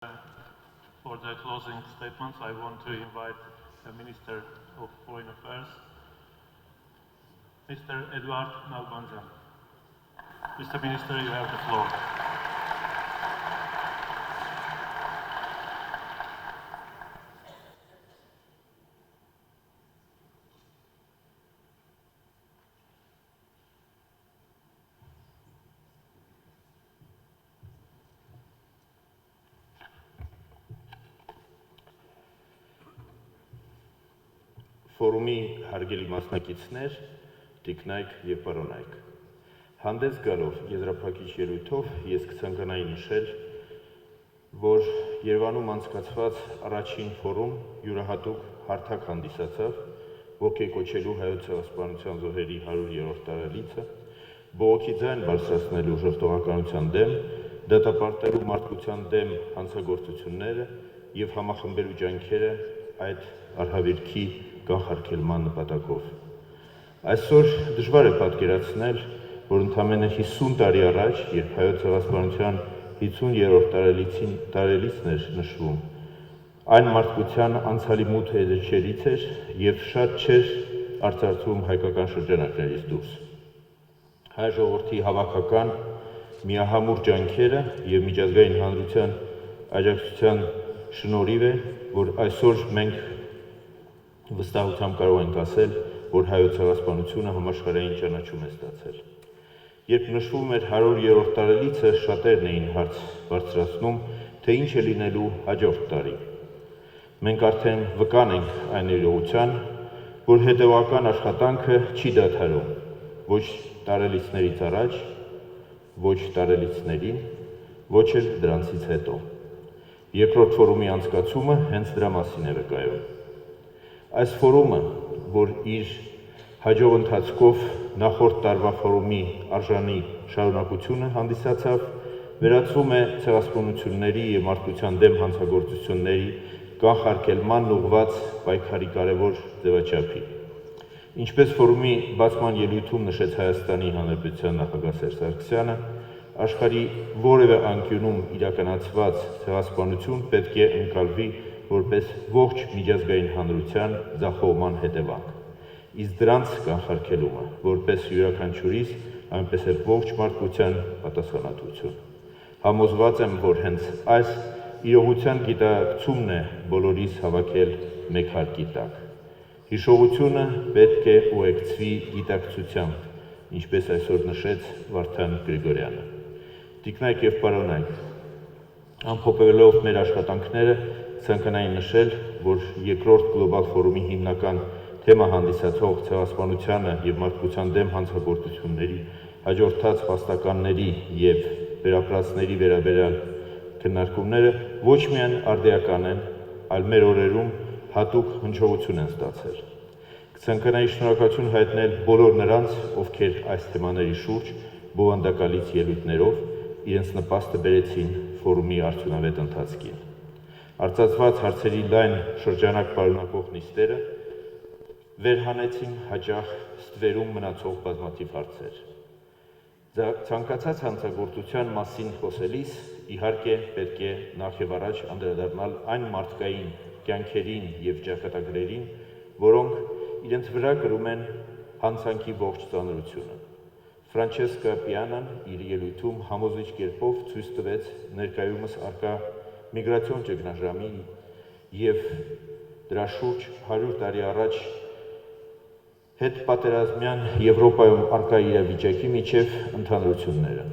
For the closing statements, I want to invite the Minister of Foreign Affairs, Mr. Eduard Nalbandian. Mr. Minister, you have the floor. Ֆորումի հարգելի մասնակիցներ, տիկնայք և պարոնայք, հանդես գալով եզրափակիչ ելույթով ես կցանկանայի նշել, որ Երևանում անցկացված առաջին ֆորում յուրահատուկ հարթակ հանդիսացավ ոգեկոչելու Հայոց ցեղասպանության զոհերի 100-րդ տարելիցը, բողոքի ձայն բարձրացնելու ժողովրդականության դեմ, դատապարտելու մարդկության դեմ հանցագործությունները և համախմբելու ջանքերը այդ արհավիրքի կանխարգելման նպատակով։ Այսօր դժվար է պատկերացնել, որ ընդամենը 50 տարի առաջ, երբ Հայոց ցեղասպանության 50-րդ տարելիցն էր նշվում, այն մարդկության անցյալի մութ էջերից էր և շատ չէր արծարծվում հայկական շրջանակներից դուրս։ Հայ ժողովրդի հավաքական միահամուռ ջանքերը և միջազգային հանրության աջակցության շնորհիվ է, որ այսօր մենք վստահությամբ կարող ենք ասել, որ Հայոց ցեղասպանությունը համաշխարհային ճանաչում է ստացել։ Երբ նշվում էր 100-րդ տարելիցը, շատերն էին հարց բարձրացնում, թե ինչ է լինելու հաջորդ տարի։ Մենք արդեն վկան ենք այն իրողության, որ հետևական աշխատանքը չի դադարում ոչ տարելիցներից առաջ, ոչ տարելիցներին, ոչ էլ դրանցից հետո։ Երկրորդ ֆորումի անցկացումը հենց դրա մասին է վկայում։ Այս ֆորումը, որ իր հաջող ընթացքով նախորդ տարվա ֆորումի արժանի շարունակությունը հանդիսացավ, վերածվում է ցեղասպանությունների և մարդկության դեմ հանցագործությունների կանխարգելմանն ուղղված պայքարի կարևոր ձևաչափի։ Ինչպես ֆորումի բացման ելույթում նշեց Հայաստանի Հանրապետության նախագահ Սերժ Սարգսյանը, աշխարհի որևէ անկյունում իրականացված ցեղասպանություն պետք է ընկալվի որպես ողջ միջազգային հանրության ձախողման հետևանք, իսկ դրանց կանխարգելումը որպես յուրաքանչյուրիս, այնպես էլ ողջ մարդկության պատասխանատվություն։ Համոզված եմ, որ հենց այս իրողության գիտակցումն է բոլորիս հավաքել մեկ հարկի տակ։ Հիշողությունը պետք է ուղեկցվի գիտակցությամբ, ինչպես այսօր նշեց Վարդան Գրիգորյանը։ Տիկնայք և պարոնայք, ամփոփելով մեր աշխատանքները, ցանկանայի նշել, որ երկրորդ գլոբալ ֆորումի հիմնական թեմա հանդիսացող ցեղասպանությանը և մարդկության դեմ հանցագործությունների հաջորդած փաստականների և վերապրածների վերաբերյալ քննարկումները ոչ միայն արդիական են, այլ մեր օրերում հատուկ հնչողություն են ստացել։ Կցանկանայի շնորհակալություն հայտնել բոլոր նրանց, ովքեր այս թեմաների շուրջ բովանդակալից ելույթներով իրենց նպաստը բերեցին ֆորումի արդյունավետ ընթացքին։ Արծարծված հարցերի լայն շրջանակ պարունակող նիստերը վերհանեցին հաճախ ստվերում մնացող բազմաթիվ հարցեր։ Ցանկացած հանցագործության մասին խոսելիս, իհարկե, պետք է նախ և առաջ անդրադառնալ այն մարդկային կյանքերին և ճակատագրերին, որոնք իրենց վրա կրում են հանցանքի ողջ ծանրությունը։ Ֆրանչեսկա Պիանան իր ելույթում համոզիչ կերպով ցույց տվեց ներկայումս առկա միգրացիոն ճգնաժամի և դրա շուրջ 100 տարի առաջ հետպատերազմյան Եվրոպայում առկա իրավիճակի միջև ընդհանրությունները։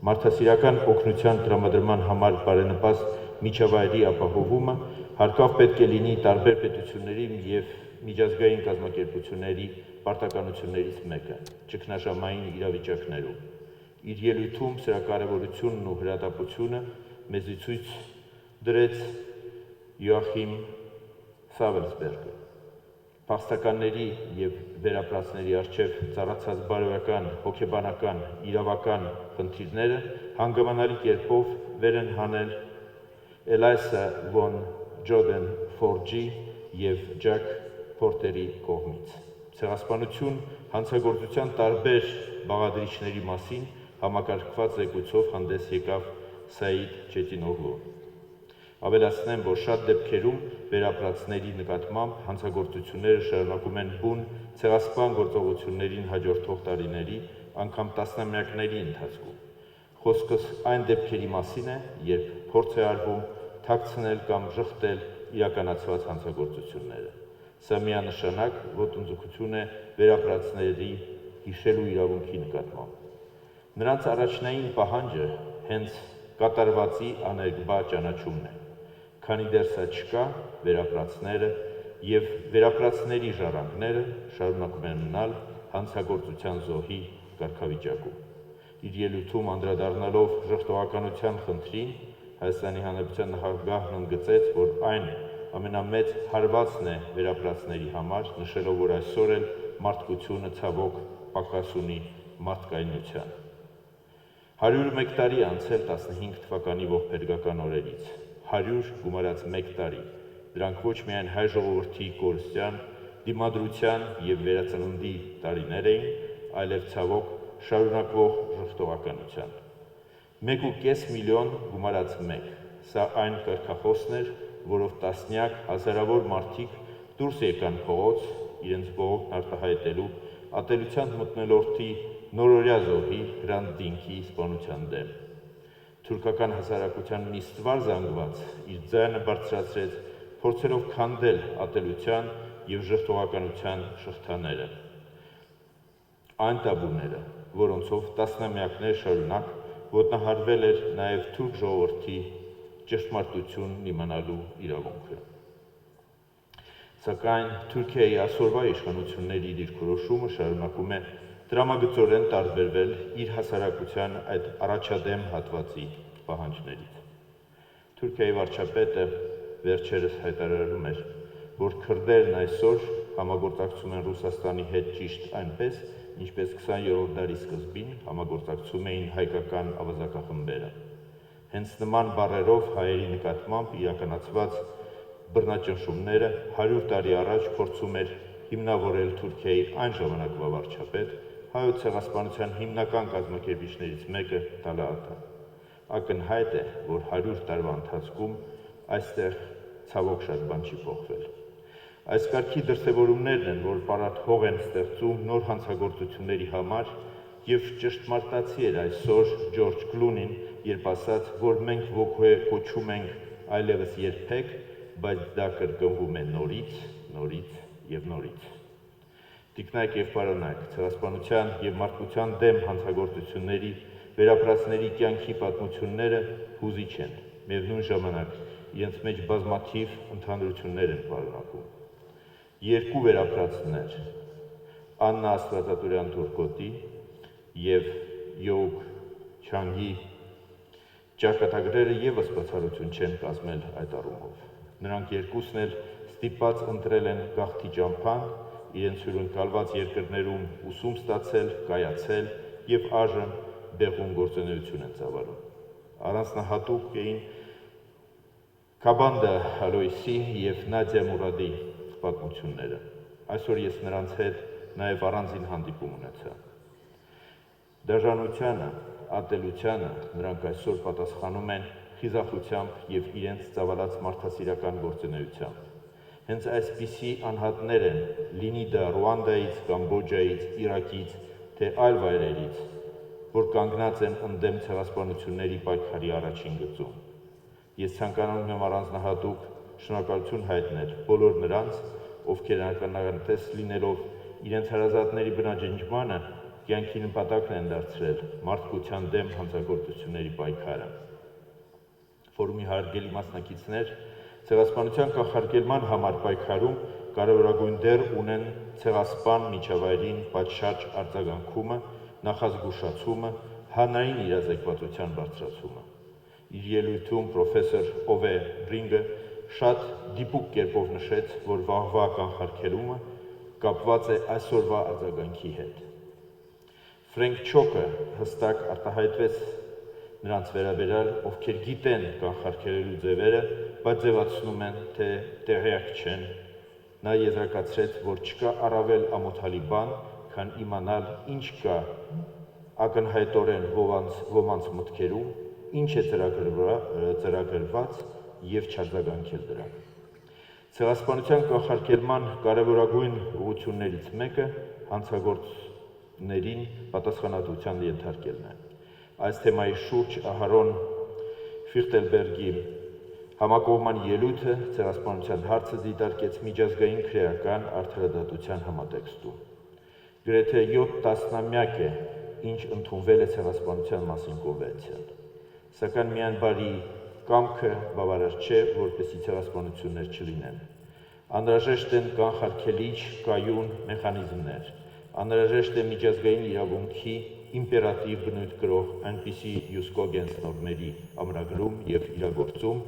Մարդասիրական օգնության տրամադրման համար բարենպաստ միջավայրի ապահովումը հարկավ պետք է լինի տարբեր պետությունների և միջազգային կազմակերպությունների պարտականություններից մեկը՝ ճգնաժամային իրավիճակներում։ Իր ելույթում սրա կարևորությունն ու հրատապությունը մեզի ցույց դրեց Յոախիմ Սավելսբերգը։ Փախստականների և վերապրածների առջև ծառացած բարոյական, հոգեբանական, իրավական խնդիրները հանգամանալի կերպով վեր են հանել Էլայսա Վոն Ջոդեն Ֆորջի և Ջակ Փորտերի կողմից։ Ցեղասպանություն հանցագործության տարբեր բաղադրիչների մասին համակարգված զեկույցով հանդես եկավ Սաիդ Չետինօղլուն։ Ավելացնեմ, որ շատ դեպքերում վերապրածների նկատմամբ հանցագործությունները շարունակում են բուն ցեղասպան գործողություններին հաջորդող տարիների, անգամ տասնամյակների ընթացքում։ Խոսքս այն դեպքերի մասին է, երբ փորձ է արվում թաքցնել կամ ժխտել իրականացված հանցագործությունները։ Սա միանշանակ ոտնձգություն է վերապրածների հիշելու իրավունքի նկատմամբ։ Նրանց առաջնային պահանջը հենց կատարվածի աներկբա ճանաչումն է, քանի դեռ սա չկա, վերապրածները և վերապրածների ժառանգները շարունակում են մնալ հանցագործության զոհի կարգավիճակում։ Իր ելույթում անդրադառնալով ժխտողականության խնդրին, Հայաստանի Հանրապետության նախագահն ընդգծեց, որ այն ամենամեծ հարվածն է վերապրածների համար, նշելով, որ այսօր էլ մարդկությունը ցավոք պակաս ունի մարդկայնության։ 101 տարի անցել 15 թվականի ողբերգական օրերից, 100 գումարած 1 տարի, դրանք ոչ միայն հայ ժողովրդի կորստյան, դիմադրության և վերածննդի տարիներ էին, այլև ցավոք շարունակվող ժխտողականության։ 1,5 միլիոն գումարած 1, սա այն կարգախոսն էր, որով տասնյակ հազարավոր մարդիկ դուրս եկան փողոց, իրենց բողոքն արտահայտելու ատելության մթնոլորտի նորօրյա զոհի Հրանտ Դինքի սպանության դեմ։ Թուրքական հասարակության մի ստվար զանգված իր ձայնը բարձրացրեց, փորձելով քանդել ատելության և ժխտողականության շղթաները, այն տաբուները, որոնցով տասնամյակներ շարունակ ոտնահարվել էր նաև թուրք ժողովրդի ճշմարտությունն իմանալու իրավունքը։ Սակայն Թուրքիայի այսօրվա իշխանությունների դիրքորոշումը շարունակում է տրամագծորեն տարբերվել իր հասարակության այդ առաջադեմ հատվածի պահանջներից։ Թուրքիայի վարչապետը վերջերս հայտարարում էր, որ քրդերն այսօր համագործակցում են Ռուսաստանի հետ ճիշտ այնպես, ինչպես 20-րդ դարի սկզբին համագործակցում էին հայկական ավազակախմբերը։ Հենց նման բառերով հայերի նկատմամբ իրականացված բռնաճնշումները 100 տարի առաջ փորձում էր հիմնավորել Թուրքիայի այն ժամանակվա վարչապետ, հայոց ցեղասպանության հիմնական կազմակերպիչներից մեկը Տալա-Ատան։ Ակնհայտ է, որ 100 տարվա ընթացքում այստեղ ցավոք շատ բան չի փոխվել։ Այս կարգի դրսևորումներն են, որ պարատ հող են ստեղծում նոր հանցագործությունների համար և ճշտմարտացի էր այսօր Ջորջ Կլունին, երբ ասաց, որ մենք ոգեկոչում ենք այլևս երբեք, բայց դա կրկնվում է նորից, նորից և նորից։ Տիկնայք և պարոնայք, ցեղասպանության և մարդկության դեմ հանցագործությունների վերապրածների կյանքի պատմությունները հուզիչ են, միևնույն ժամանակ իրենց մեջ բազմաթիվ ընդհանրություններ են պարունակում։ Երկու վերապրածներ՝ Աննա Աստվածատուրյան Թուրքոտի և Յոուկ Չանգի ճակատագրերը ևս բացառություն չեն կազմել այդ առումով։ Նրանք երկուսն էլ ստիպված ընտրել են գաղթի ճամփան, իրենց հյուրընկալված երկրներում ուսում ստացել, կայացել և այժմ բեղուն գործունեություն են ծավալում։ Առանձնահատուկ էին Քաբանդա Ալոյսի և Նադյա Մուրադի պատմությունները։ Այսօր ես նրանց հետ նաև առանձին հանդիպում ունեցա։ Դաժանությանը, ատելությանը նրանք այսօր պատասխանում են խիզախությամբ և իրենց ծավալած մարդասիրական գործունեությամբ։ Հենց այսպիսի անհատներ են, լինի դա Ռուանդայից, Կամբոջայից, Իրաքից, թե այլ վայրերից, որ կանգնած են ընդդեմ ցեղասպանությունների պայքարի առաջին գծում։ Ես ցանկանում եմ առանձնահատուկ շնորհակալություն հայտնել բոլոր նրանց, ովքեր ականատես լինելով իրենց հարազատների բնաջնջմանը, կյանքի նպատակն են դարձրել մարդկության դեմ հանցագործությունների պայքարը։ Ֆորումի հարգելի մասնակիցներ, ցեղասպանության կանխարգելման համար պայքարում կարևորագույն դեր ունեն ցեղասպան միջավայրին պատշաճ արձագանքումը, նախազգուշացումը, հանրային իրազեկվածության բարձրացումը։ Իր ելույթում պրոֆեսոր Օվե Ռինգը շատ դիպուկ կերպով նշեց, որ վաղվա կանխարգելումը կապված է այսօրվա արձագանքի հետ։ Ֆրենկ Չոկը հստակ արտահայտվեց նրանց վերաբերյալ, ովքեր գիտեն կանխարգելելու ձևերը, բայց ձևացնում են, թե տեղյակ չեն։ Նա եզրակացրեց, որ չկա առավել ամոթալի բան, քան իմանալ, ինչ կա ակնհայտորեն ոմանց մտքերում, ինչ է ծրագրված, և չարձագանքել դրան։ Ցեղասպանության կանխարգելման կարևորագույն ուղղություններից մեկը հանցագործներին պատասխանատվության ենթարկելն է։ Այս թեմայի շուրջ Ահարոն Ֆիխտելբերգի համակողման ելույթը ցեղասպանության հարցը դիտարկեց միջազգային քրեական արդարադատության համատեքստում։ Գրեթե 7 տասնամյակ է, ինչ ընդունվել է ցեղասպանության մասին կոնվենցիան, սակայն միայն բարի կամքը բավարար չէ, որպեսզի ցեղասպանություններ չլինեն։ Անհրաժեշտ են կանխարգելիչ կայուն մեխանիզմներ, անհրաժեշտ է միջազգային իրավունքի իմպերատիվ բնույթ կրող այնպիսի յուսկոգենս նորմերի ամրագրում և իրագործում,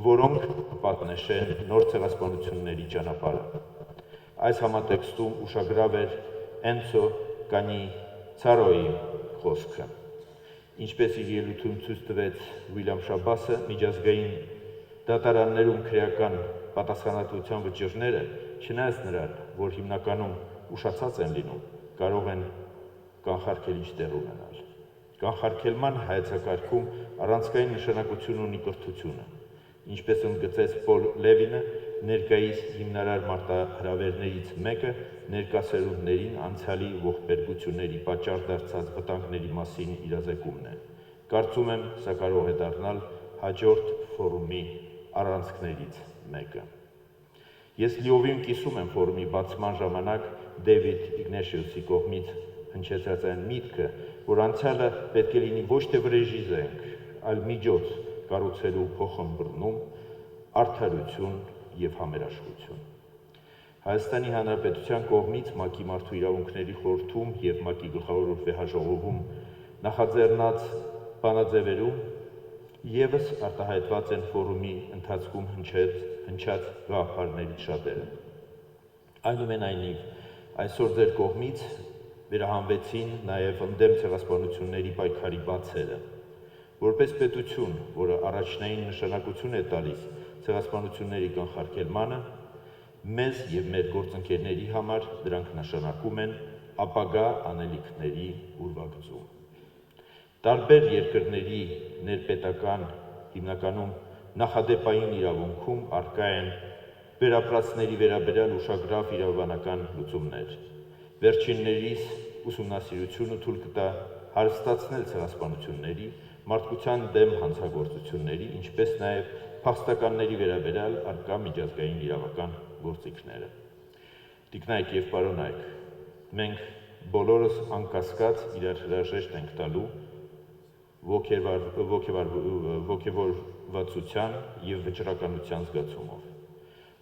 որոնք պատնեշեն նոր ցեղասպանությունների ճանապարհը։ Այս համատեքստում ուշագրավ էր Էնցո Կանիցարոյի խոսքը։ Ինչպես իր ելույթում ցույց տվեց Ուիլյամ Շաբասը, միջազգային դատարաններում քրեական պատասխանատվության վճիռները, չնայած նրան, որ հիմնականում ուշացած են լինում, կարող են կանխարգելիչ տեղ ունենալ։ Կանխարգելման հայեցակարգում առանցքային նշանակություն ունի կրթությունը, ինչպես ընդգծեց Պոլ Լևինը, ներկայիս հիմնարար մարտահրավերներից մեկը ներկա սերունդներին անցյալի ողբերգությունների պատճառ դարձած վտանգների մասին իրազեկումն է։ Կարծում եմ, սա կարող է դառնալ հաջորդ ֆորումի առանցքներից մեկը։ Ես լիովին կիսում եմ ֆորումի բացման ժամանակ Դեվիդ Իգնեշիուսի կողմից հնչեցած այն միտքը, որ անցյալը պետք է լինի ոչ թե վրեժի զենք, այլ միջոց կառուցելու փոխըմբռնում, արդարություն և համերաշխություն։ Հայաստանի Հանրապետության կողմից ՄԱԿ-ի Մարդու իրավունքների խորհրդում և ՄԱԿ-ի գլխավոր վեհաժողովում նախաձեռնած բանաձևերում ևս արտահայտված են ֆորումի ընթացքում հնչած գաղափարներից շատերը։ Այնուամենայնիվ, այսօր ձեր կողմից վերահանվեցին նաև ընդդեմ ցեղասպանությունների պայքարի բացերը։ Որպես պետություն, որը առաջնային նշանակություն է տալիս ցեղասպանությունների կանխարգելմանը, մեզ և մեր գործընկերների համար դրանք նշանակում են ապագա անելիքների ուրվագծում։ Տարբեր երկրների ներպետական, հիմնականում նախադեպային իրավունքում առկա են վերապրածների վերաբերյալ ուշագրավ իրավաբանական լուծումներ։ Վերջիններիս ուսումնասիրությունը թույլ կտա հարստացնել ցեղասպանությունների, մարդկության դեմ հանցագործությունների, ինչպես նաև փախստականների վերաբերյալ առկա միջազգային իրավական գործիքները։ Տիկնայք և պարոնայք, մենք բոլորս անկասկած իրար հրաժեշտ ենք տալու ոգևորվածության և վճռականության զգացումով։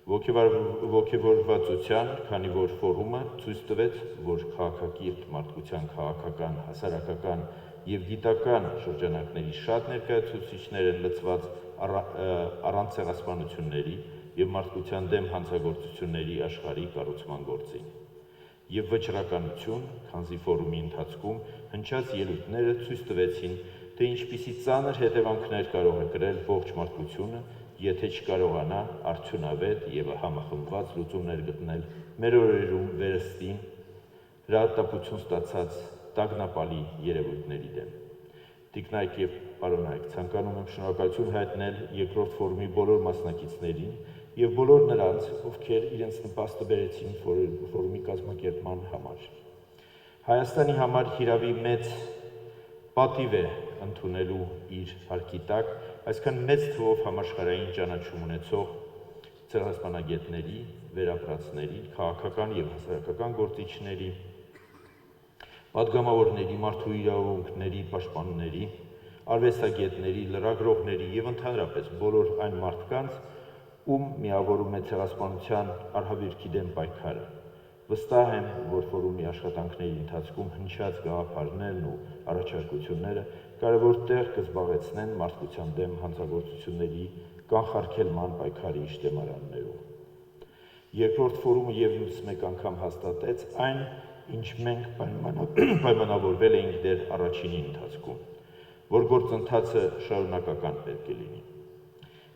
Ոգևորվածության, քանի որ ֆորումը ցույց տվեց, որ քաղաքակիրթ մարդկության քաղաքական, հասարակական և գիտական շրջանակների շատ ներկայացուցիչներ են լծված առանց ցեղասպանությունների և մարդկության դեմ հանցագործությունների աշխարհի կառուցման գործին։ Եվ վճռականություն, քանզի ֆորումի ընթացքում հնչած ելույթները ցույց տվեցին, թե ինչպիսի ծանր հետևանքներ կարող է կրել ողջ մարդկությունը, եթե չկարողանա արդյունավետ և համախմբված լուծումներ գտնել մեր օրերում վերստին հրատապություն ստացած տագնապալի երևույթների դեմ։ Տիկնայք և պարոնայք, ցանկանում եմ շնորհակալություն հայտնել երկրորդ ֆորումի բոլոր մասնակիցներին և բոլոր նրանց, ովքեր իրենց նպաստը բերեցին ֆորումի կազմակերպման համար։ Հայաստանի համար հիրավի մեծ պատիվ է ընդունելու իր հարկի տակ այսքան մեծ թվով համաշխարհային ճանաչում ունեցող ցեղասպանագետների, վերապրածների, քաղաքական և հասարակական գործիչների, պատգամավորների, մարդու իրավունքների պաշտպանների, արվեստագետների, լրագրողների և ընդհանրապես բոլոր այն մարդկանց, ում միավորում է ցեղասպանության արհավիրքի դեմ պայքարը։ Վստահ եմ, որ ֆորումի աշխատանքների ընթացքում հնչած գաղափարներն ու առաջարկությունները կարևոր տեղ կզբաղեցնեն մարդկության դեմ հանցագործությունների կանխարգելման պայքարի շտեմարաններում։ Երկրորդ ֆորումը ևս մեկ անգամ հաստատեց այն, ինչ մենք պայմանավորվել էինք դեռ առաջինի ընթացքում, որ գործընթացը շարունակական պետք է լինի։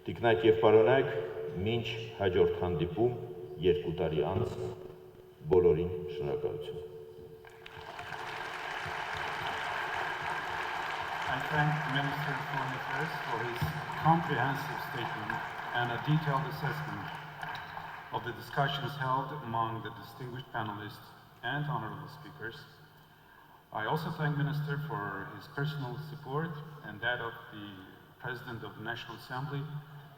Տիկնայք և պարոնայք, մինչ հաջորդ հանդիպում 2 տարի անց, բոլորին շնորհակալություն։ I thank Minister Foreign Affairs for his comprehensive statement and a detailed assessment of the discussions held among the distinguished panelists and honorable speakers. I also thank Minister for his personal support and that of the President of the National Assembly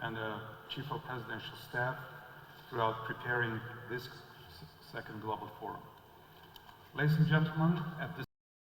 and the Chief of Presidential Staff throughout preparing this second Global Forum. Ladies and gentlemen, at this